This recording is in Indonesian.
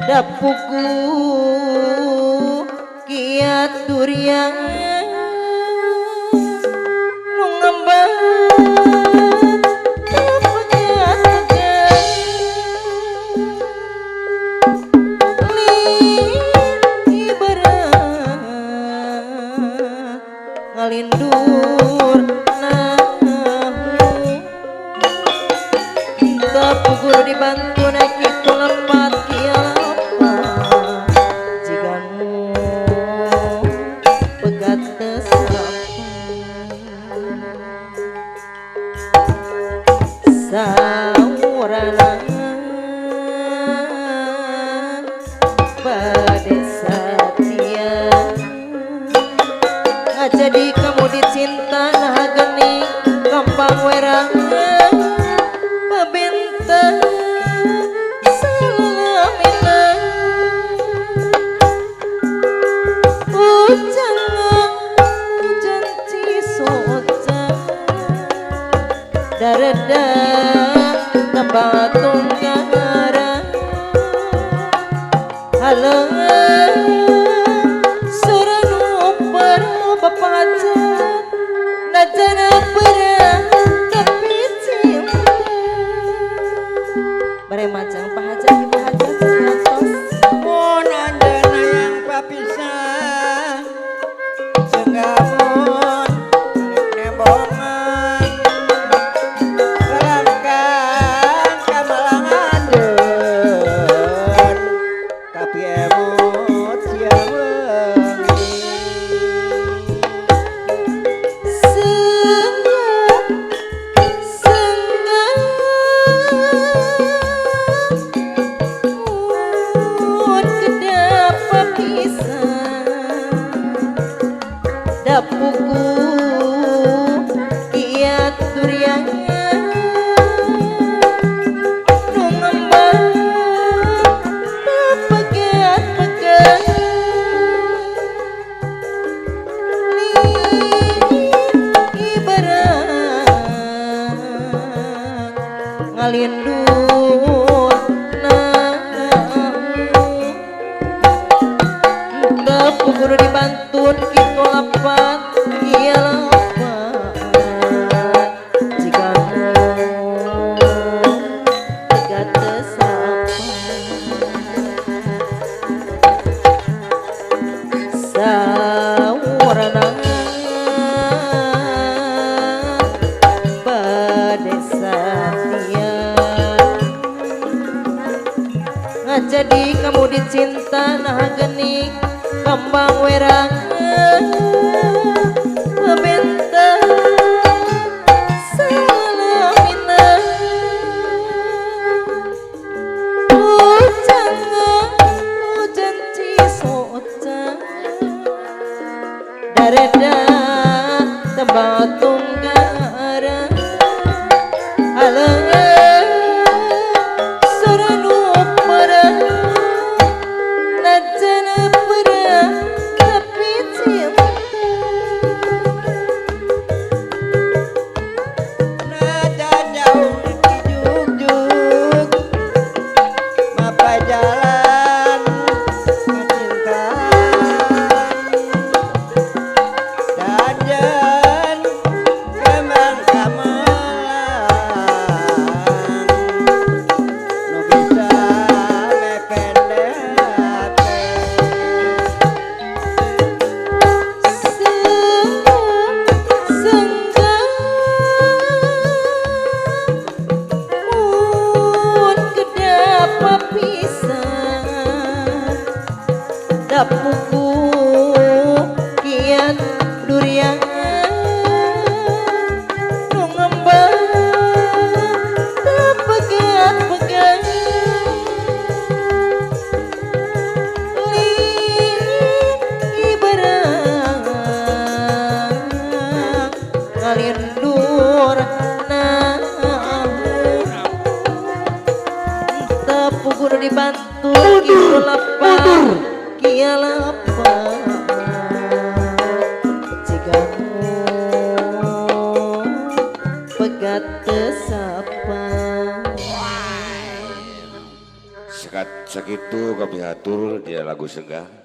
Dapuku kiat durian nu ngembat ngalindur dapuku dibantu naik itu lempat saurana bade satia ngajadi kamu dicinta nah geni gampang werang pabenta salamina ujan cisoca darada batung gara halang seranu para papacat najana para tapi cinta bare macam pahajat ngantos mun anjeunna yang papisah cengamun nebongan dapuku kiat durian nu ngembang pegat-pegat ibarat ngalindur dapuku dibantun kitu lapat iya lapat jika tegat saurana bade satia ngajadi kamu dicinta nah geni kambang werang pabenta salamina ujan cisoca dareda tembatung gara halang seranu ngalindur nah tepugur dibantu kieu lapar kieu lapar cigamu pegat teu sapa Sakitu kami atur dia lagu senggah